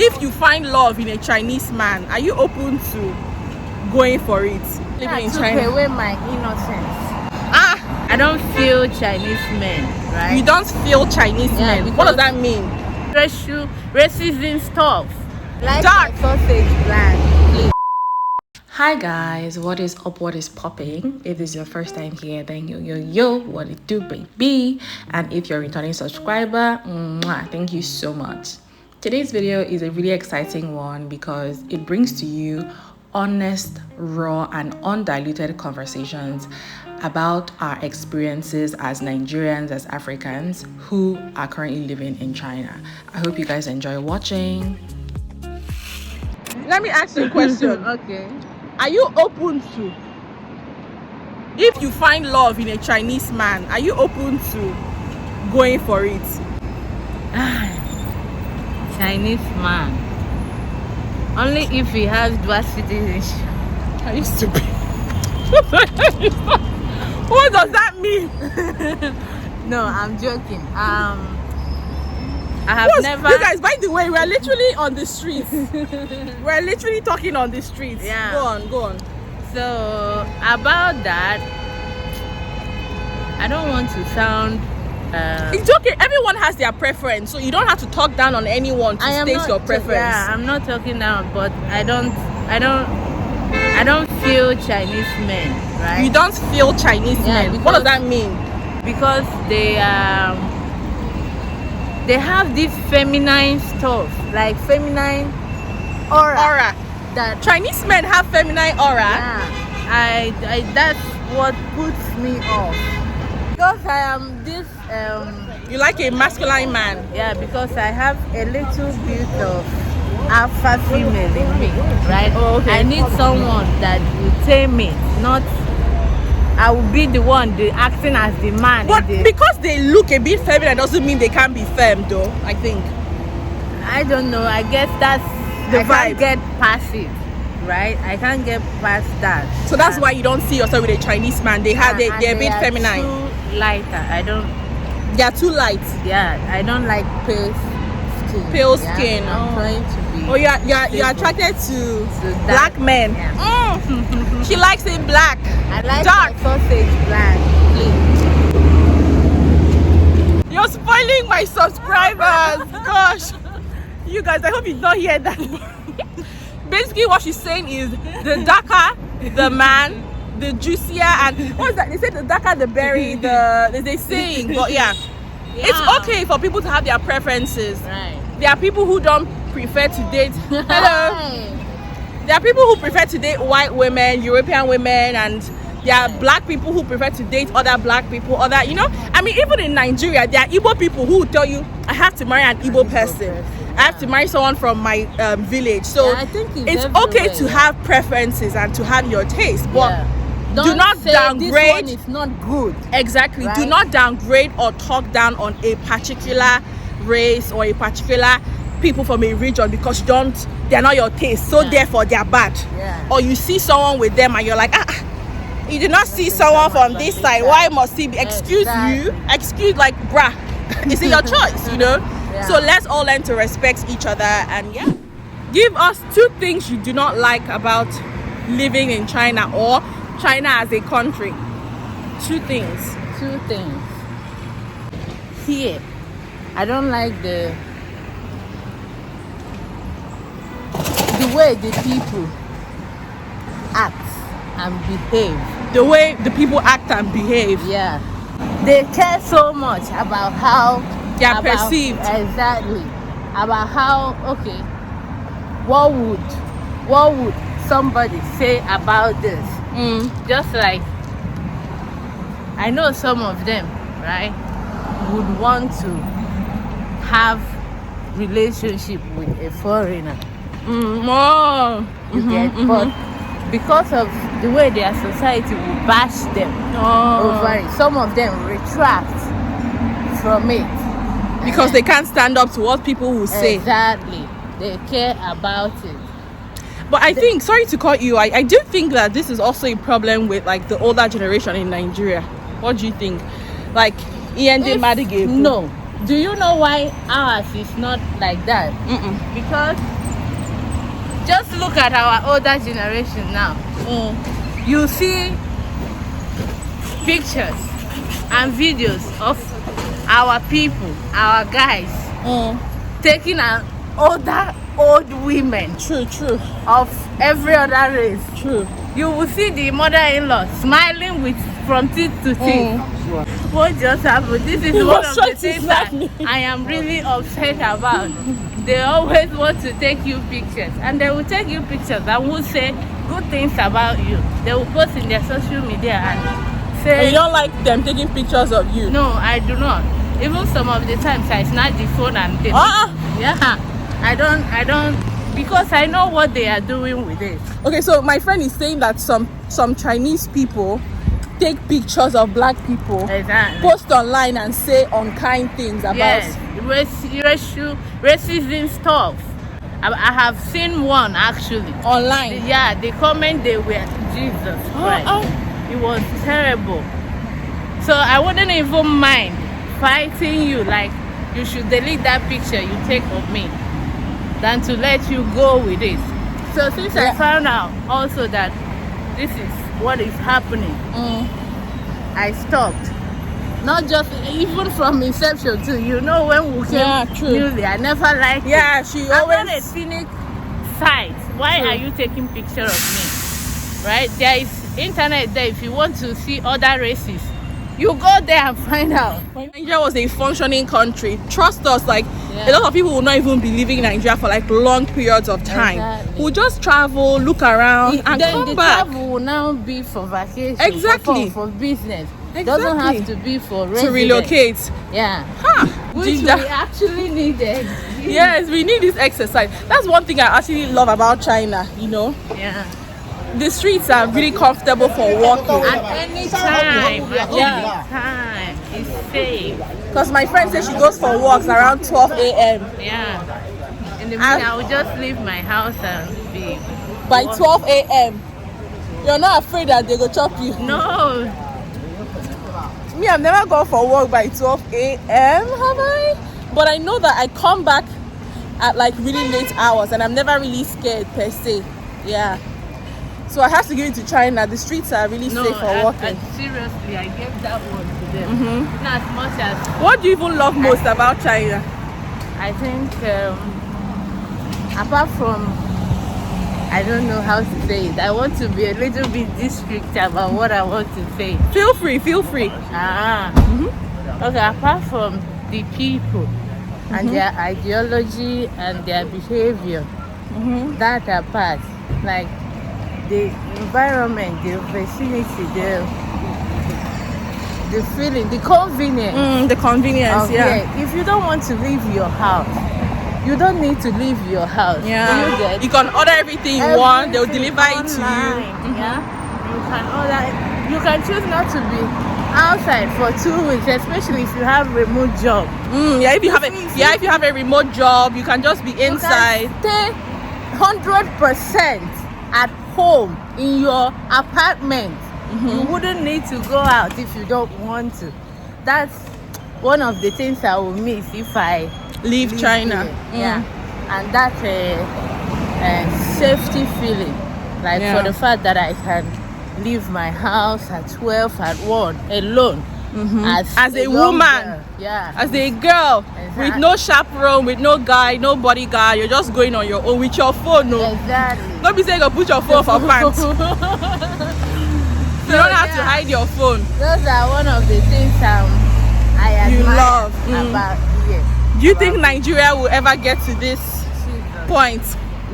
If you find love in a Chinese man, are you open to going for it? Living in China. Take away my innocence. I don't feel Chinese men, right? You don't feel Chinese men. What does that mean? Racism stuff. Like Dark. Sausage bland, please. Hi guys, what is up? What is popping? If this is your first time here, then yo, what it do, baby? And if you're a returning subscriber, thank you so much. Today's video is a really exciting one because it brings to you honest, raw, and undiluted conversations about our experiences as Nigerians, as Africans who are currently living in China. I hope you guys enjoy watching. Let me ask you a question. Okay. Are you open to, if you find love in a Chinese man, are you open to going for it? Chinese man. Only if he has dual citizenship. Are you stupid? What does that mean? No, I'm joking. I have never. You guys, by the way, we're literally on the streets. We're literally talking on the streets. Yeah. Go on. So about that, I don't want to sound. It's okay. Everyone has their preference, so you don't have to talk down on anyone to state your preference. Yeah, I'm not talking down, but I don't feel Chinese men, right? You don't feel Chinese men. What does that mean? Because they have this feminine stuff, like feminine aura. That Chinese men have feminine aura. Yeah, I that's what puts me off. Because I am this. You like a masculine man. Yeah, because I have a little bit of alpha female in me, right? Oh, okay. I need someone that will tame it, not I will be the one acting as the man. But because they look a bit feminine doesn't mean they can't be femme, though. I think. I don't know. I guess that's the I vibe. Can't get past it, right? I can't get past that. So that's why you don't see yourself with a Chinese man. They're a bit feminine. Too lighter. They are too light. Yeah, I don't like pale skin. Pale skin. I'm trying to be. Oh, you're attracted to black men. Yeah. She likes it black. I like dark. my sausage bland, please. You're spoiling my subscribers. Gosh, you guys, I hope you don't hear that. Basically, what she's saying is the darker the man, the juicier, and what's that? They say the darker the berry, there's a saying, but yeah, it's okay for people to have their preferences. Right. There are people who don't prefer to date. Hello. There are people who prefer to date white women, European women, and there are black people who prefer to date other black people. I mean, even in Nigeria, there are Igbo people who will tell you, I have to marry an Igbo person. I have to marry someone from my village. So I think it's okay to have preferences and to have your taste, but do not say downgrade. This one is not good. Exactly. Right? Do not downgrade or talk down on a particular race or a particular people from a region because they're not your taste. So therefore they're bad. Yeah. Or you see someone with them and you're like, you did not see someone from this side. Why must he be? Excuse like, bruh. It's your choice, Yeah. So let's all learn to respect each other and give us 2 things you do not like about living in China or China as a country. 2 things. 2 things. Here, I don't like the way the people act and behave. The way the people act and behave. Yeah. They care so much about how they are perceived. Exactly. About how, what would somebody say about this? Just like, I know some of them, right, would want to have relationship with a foreigner. You get, but because of the way their society will bash them over it, some of them retract from it because they can't stand up to what people will say. Exactly. They care about it. But I think, sorry to cut you, I do think that this is also a problem with like the older generation in Nigeria. What do you think? Like Ian Madige? No, Do you know why ours is not like that? Because just look at our older generation now. You see pictures and videos of our people, our guys, taking an old women. True. Of every other race. True. You will see the mother-in-law smiling from teeth to teeth. What just happened? This is one of the things that I am really upset about. They always want to take you pictures, and they will take you pictures and will say good things about you. They will post in their social media and say, And you don't like them taking pictures of you? No, I do not. Even some of the times I snatch the phone and they yeah, I don't, because I know what they are doing with it. Okay, so my friend is saying that some Chinese people take pictures of black people, Exactly. post online and say unkind things about. Yes, racism stuff. I have seen one actually. Online. Yeah, the comment they were Jesus Christ. It was terrible. So I wouldn't even mind fighting you, like you should delete that picture you take of me, than to let you go with it. So since I found out also that this is what is happening, I stopped. Not just even from inception too. You know, when we came newly, I never liked it. She I'm always not a cynic site. Why are you taking picture of me? Right? There is internet there. If you want to see other races, you go there and find out. when Nigeria was a functioning country, trust us, like a lot of people will not even be living in Nigeria for like long periods of time. Exactly. We'll just travel, look around, and then come the back. travel will now be for vacation. Exactly. For business. Exactly. Doesn't have to be for residence. To relocate. Yeah. Which we Ginger. actually needed. Yes, we need this exercise. That's one thing I actually love about China, you know. Yeah. The streets are really comfortable for walking. At any time. At any time. It's safe. Because my friend says she goes for walks around 12 a.m. Yeah. In the morning, I will just leave my house and be. By 12 a.m. You're not afraid that they go chop you? No. Me, I've never gone for a walk by 12 a.m. have I? But I know that I come back at like really late hours and I'm never really scared per se. Yeah. So I have to give it to China. The streets are really safe for walking. Seriously, I gave that one to them. Not as much as. What do you even love most about China? I think, apart from, I don't know how to say it. I want to be a little bit discreet about what I want to say. Feel free. Okay, apart from the people and their ideology and their behavior, that apart, like the environment, the vicinity, the feeling, the convenience. The convenience, If you don't want to leave your house, you don't need to leave your house. Yeah. You can order everything you want. They'll deliver it to you. Yeah. You can order. You can choose not to be outside for 2 weeks, especially if you have remote job. If you have a remote job, you can just be inside. You can stay 100% at home in your apartment. You wouldn't need to go out if you don't want to. That's one of the things I will miss if I leave China. Yeah. And that safety feeling, like for the fact that I can leave my house at 12 at 1 alone, as a woman, girl. As a girl, with no chaperone, with no guy, no bodyguard. You're just going on your own with your phone. Exactly. Don't be saying you put your phone for pants. You don't have to hide your phone. Those are one of the things I admire about here. Do you think Nigeria will ever get to this point?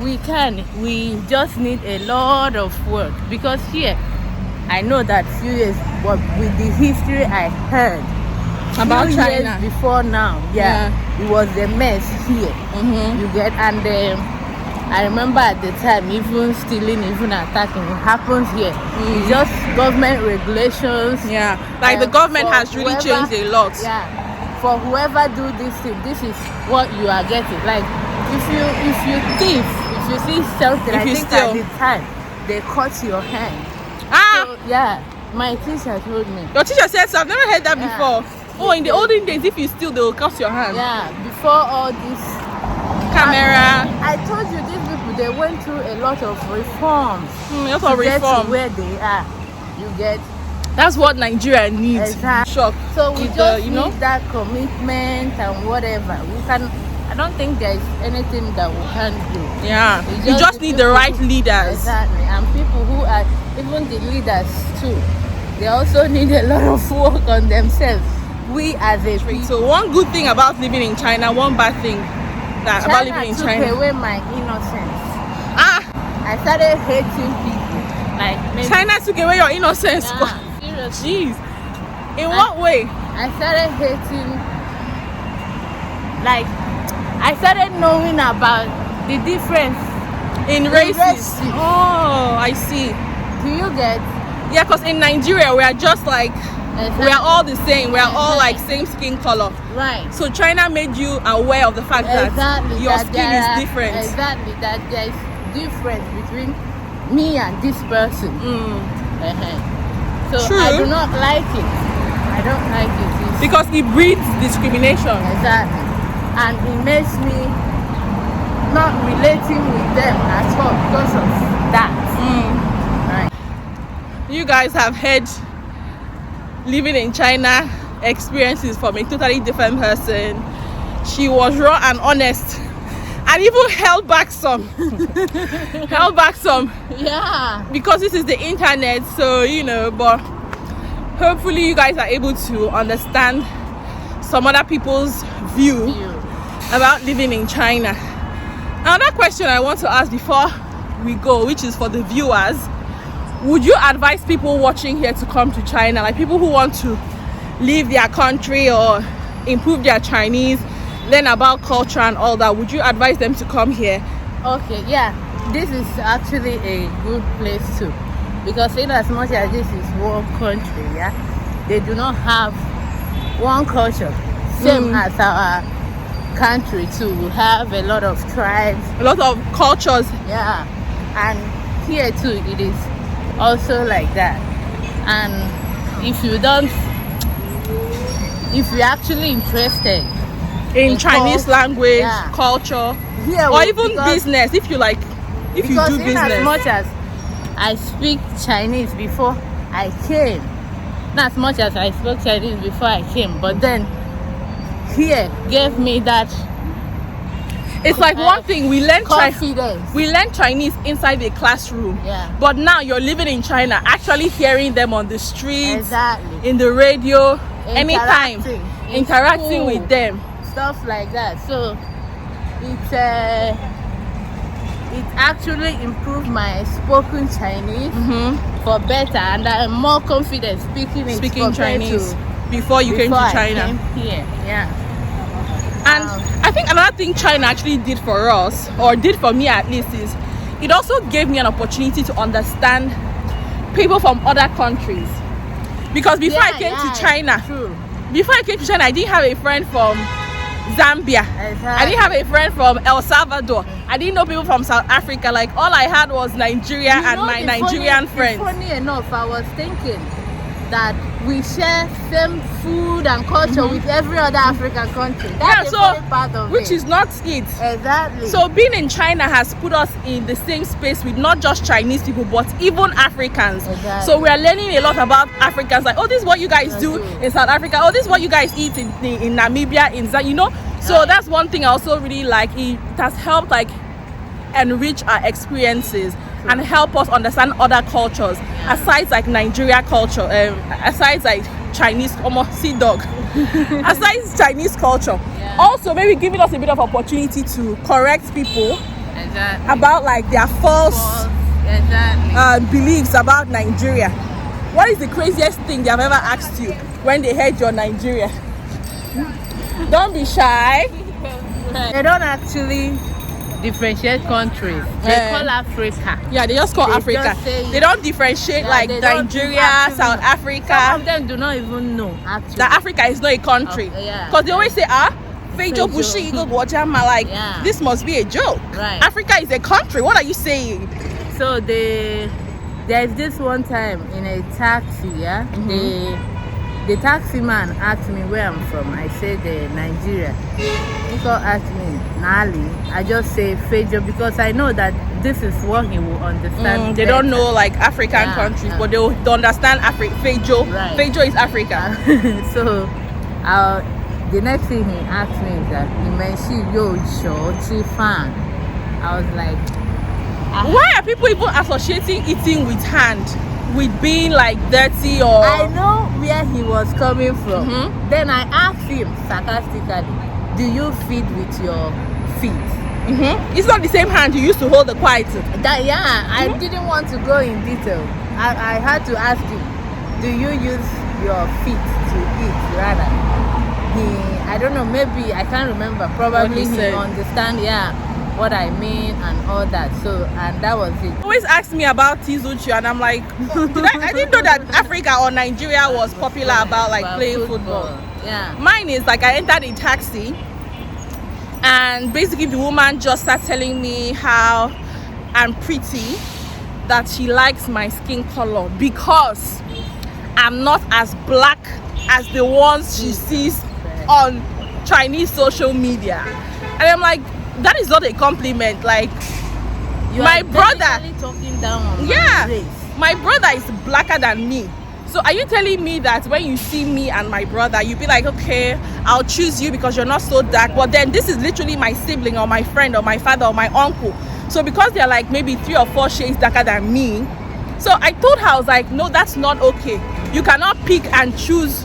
We can. We just need a lot of work, because here, I know that few years, but with the history I heard about few China years before now, it was a mess here. You get, and I remember at the time, even stealing, even attacking, it happens here. It's just government regulations. Like the government has really changed a lot. For whoever do this thing, this is what you are getting. Like if you thief, if you see something, I think at the time they cut your hand. So, my teacher told me. Your teacher said so. I've never heard that before. Oh, in the olden days, if you steal, they will cut your hand. Yeah, before all this Camera. I told you these people, they went through a lot of reforms That's to what get reform. to where they are. You get. That's what Nigeria needs. Exactly. Shock. So we With just you need know. that commitment and whatever. We can. I don't think there is anything that we can do. Yeah. We You just need the people right who- leaders. Exactly. And people who are even the leaders too. They also need a lot of work on themselves. We as a people. So one good thing about living in China, one bad thing about China living in took China. away my innocence. Ah, I started hating people. Like maybe, China took away your innocence. yeah, seriously. Jeez. In what way? I started hating, like, I started knowing about the difference. In In races. races. Oh, I see. Do you get? Yeah, because in Nigeria we are just like we are all the same. We are all like Exactly. same skin color. Right. So China made you aware of the fact that Exactly. your that skin there is are- different. Exactly. That there is difference between me and this person. So True. I do not like it. I don't like it. It's- Because it breeds discrimination. Exactly. And it makes me not relating with them at all because of that. Right. You guys have heard living in China experiences from a totally different person. She was raw and honest and even held back some. Yeah. Because this is the internet, so you know, but hopefully you guys are able to understand some other people's view about living in China. Another question I want to ask before we go, which is for the viewers, would you advise people watching here to come to China, like people who want to leave their country or improve their Chinese, learn about culture and all that, would you advise them to come here? Okay, yeah. This is actually a good place too. Because in as much as this is one country, yeah, they do not have one culture. Same as our country too. We have a lot of tribes. A lot of cultures. Yeah. And here too it is also like that. And if you're actually interested In Chinese culture, language, yeah. culture, here or we- even because- business, if you like, if you because do in as business. much as I speak Chinese before I came, not as much as I spoke Chinese before I came, but then here gave me that It's like one thing we learn confidence. we learn Chinese inside the classroom, Yeah. but now you're living in China, actually hearing them on the streets, Exactly. in the radio, anytime, in interacting school, with them. stuff like that. So it actually improved my spoken Chinese for better, and I'm more confident speaking Speaking compared Chinese to before you came before to I China. came here. Yeah. And I think another thing China actually did for us, or did for me at least, is it also gave me an opportunity to understand people from other countries. Because before I came to China, I didn't have a friend from Zambia. Exactly. I didn't have a friend from El Salvador. I didn't know people from South Africa. Like all I had was Nigeria and my Nigerian friends. Funny enough, I was thinking that we share same food and culture with every other African country. That's the funny part of which it. is not it. Exactly. So being in China has put us in the same space with not just Chinese people but even Africans. Exactly. So we are learning a lot about Africans. Like, oh, this is what you guys do in South Africa. Oh, this is what you guys eat in Namibia, you know. So that's one thing I also really like. It has helped like enrich our experiences and help us understand other cultures aside like Nigeria culture, aside like Chinese sea dog, aside Chinese culture. Also maybe giving us a bit of opportunity to correct people about like their false beliefs about Nigeria. What is the craziest thing they have ever asked you when they heard you're Nigeria? Don't be shy. They don't actually differentiate countries. They call Africa. Yeah, they just call They Africa. just say- They don't differentiate like they don't Nigeria, actually- South Some Africa. of them do not even know actually. That Africa is not a country. Okay, yeah. Because they always say, Feijo Feijo. Bushi Eagle Guajama, like Yeah. this must be a joke. Right. Africa is a country. What are you saying? So there's this one time in a taxi, the taxi man asked me where I'm from. I said Nigeria. He asked me Nali. I just say Fejo because I know that this is what he will understand. They don't know like African countries, but they understand Fejo. Right. Fejo is Africa. So the next thing he asked me is that he mentioned yo Chi fan. I was like, why are people even associating eating with hand with being like dirty or? I know where he was coming from. Then I asked him sarcastically, do you feed with your feet? It's not the same hand you used to hold the quiet. I didn't want to go in detail. I had to ask him, do you use your feet to eat rather? I don't know, maybe I can't remember. Probably he understand what I mean and all that. So and that was it. Always ask me about Tizuchi and I'm like, I didn't know that Africa or Nigeria was popular about like playing football. Yeah. Mine is like I entered a taxi and basically the woman just started telling me how I'm pretty, that she likes my skin color because I'm not as black as the ones she sees on Chinese social media. And I'm like, that is not a compliment. Like, my brother talking down on my brother is blacker than me. So are you telling me that when you see me and my brother, you be like, okay, I'll choose you because you're not so dark, but then this is literally my sibling or my friend or my father or my uncle, so because they're like maybe 3 or 4 shades darker than me. So I told her, I was like, no, that's not okay. You cannot pick and choose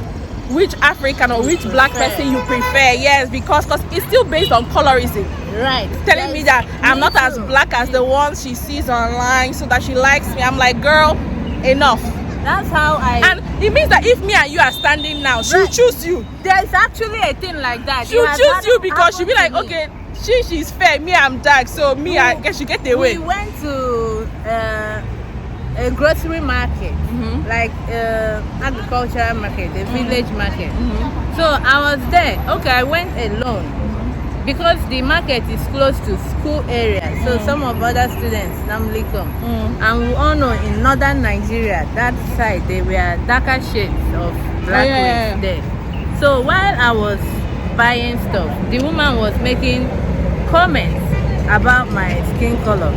which African or which black person you prefer. Yes, because it's still based on colorism. Right. Telling me that I'm not as black as the ones she sees online, so that she likes me. I'm like, girl, enough. That's how And it means that if me and you are standing now, she'll choose you. There's actually a thing like that. She'll choose you because she'll be like, okay, she's fair, me I'm dark, so me I guess she get away. We went to a grocery market, like agricultural market, a village market. So I was there. Okay, I went alone because the market is close to school area. So some of other students normally come. And we all know in northern Nigeria, that side, they were darker shades of black there. So while I was buying stuff, the woman was making comments about my skin color.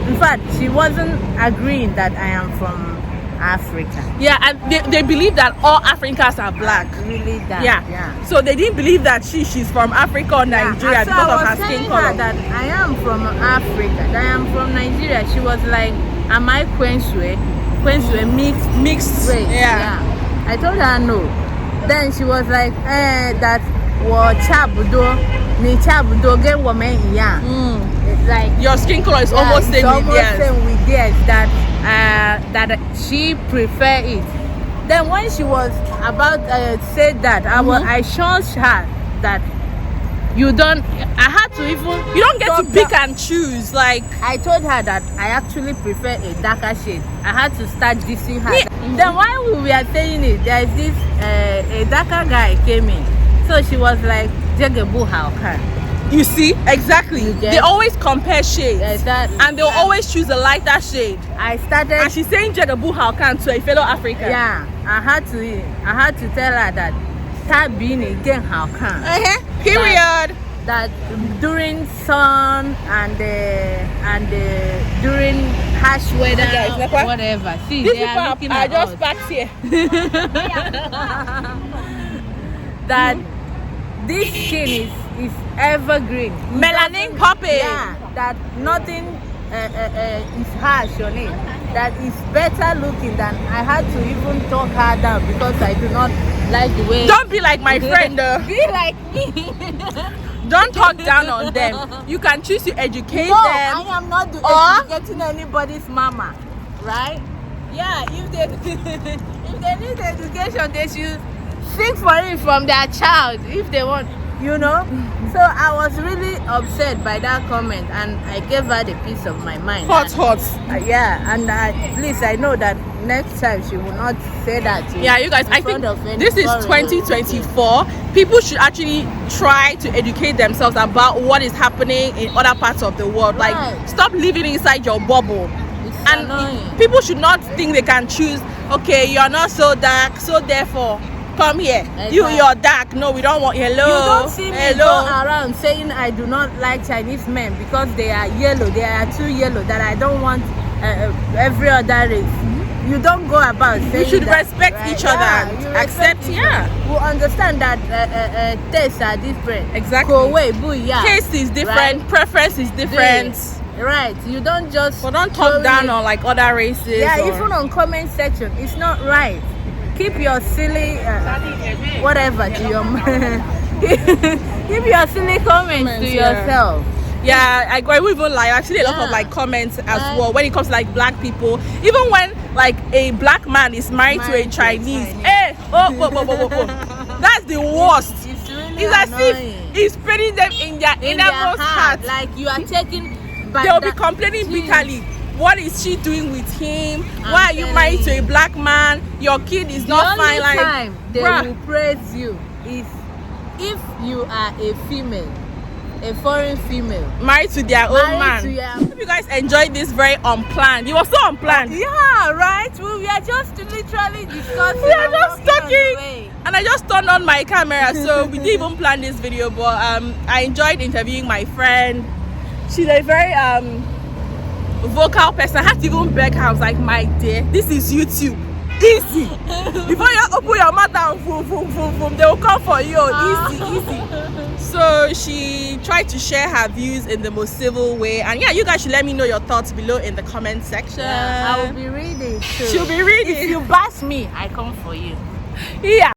In fact, she wasn't agreeing that I am from Africa. Yeah, and they believe that all Africans are black. Really dark. Yeah. So they didn't believe that she's from Africa or Nigeria So because I of was her skin telling color. her that I am from Africa, that I am from Nigeria. She was like, am I Kwenswe? Kwenswe mixed race. Yeah. I told her no. Then she was like, that chabudo ni chabudo get woman It's like your skin color is almost same with theirs. Same with theirs, that she prefer it. Then when she was about said that, I challenged her that you don't. I had to even. You don't get to pick and choose. Like I told her that I actually prefer a darker shade. I had to start dissing her. Then while we were saying it, there's this a darker guy came in. So she was like, Jegebu how can. You see, exactly. They always compare shades, and they'll always choose a lighter shade. I started, and she's saying Jegebu how can to a fellow African. Yeah, I had to tell her that that being again how can. Period. That during sun and during harsh weather, whatever. See, these they are looking at just us. back here. That this skin is evergreen, melanin popping. Yeah, that nothing is harsh on it. That is better looking than. I had to even talk her down because I do not like the way. Don't be like my friend. Be like me. Don't talk down on them. You can choose to educate them. I am not educating anybody's mama, right? Yeah, if they need education, they should seek for it from their child if they want, So I was really upset by that comment, and I gave her the peace of my mind. Hot. And at least I know that next time she will not say that. You guys, I think this is 2024. People should actually try to educate themselves about what is happening in other parts of the world. Right. Like, stop living inside your bubble. It's and annoying. People should not think they can choose, okay, you're not so dark, so therefore come here. Exactly. You're dark. No, we don't want. Hello. You don't see me Hello. go around saying I do not like Chinese men because they are yellow. They are too yellow. That I don't want every other race. You don't go about saying We should that, respect right? each other Yeah, and you accept. respect each Yeah. other. We understand that tastes are different. Exactly. Taste is different. Right? Preference is different. Right. You don't just. But don't talk down on like other races. Yeah, or... even on comment section, it's not right. Keep your silly whatever to your keep your silly comments to yourself. Yeah, I won't even lie. Actually, a lot of like comments as well when it comes to like black people. Even when like a black man is married to a Chinese. Hey, that's the worst. It's really It's as annoying. if he's putting them in their innermost heart. Like you are taking. They'll be complaining bitterly. What is she doing with him? Why are you married to a black man? Your kid is not fine. Like, the only time they bruh. will praise you is if you are a female, a foreign female, married to their own man. Hope you guys enjoyed this very unplanned. It was so unplanned. Yeah, right. We are just literally discussing. We are just talking, and I just turned on my camera, so we didn't even plan this video. But I enjoyed interviewing my friend. She's a very vocal person. I had to even beg her. I was like, my dear, this is YouTube. Easy. Before you open your mouth and boom, they will come for you. Easy. So she tried to share her views in the most civil way. And yeah, you guys should let me know your thoughts below in the comment section. I will be reading too. She'll be reading. If you bash me, I come for you. Yeah.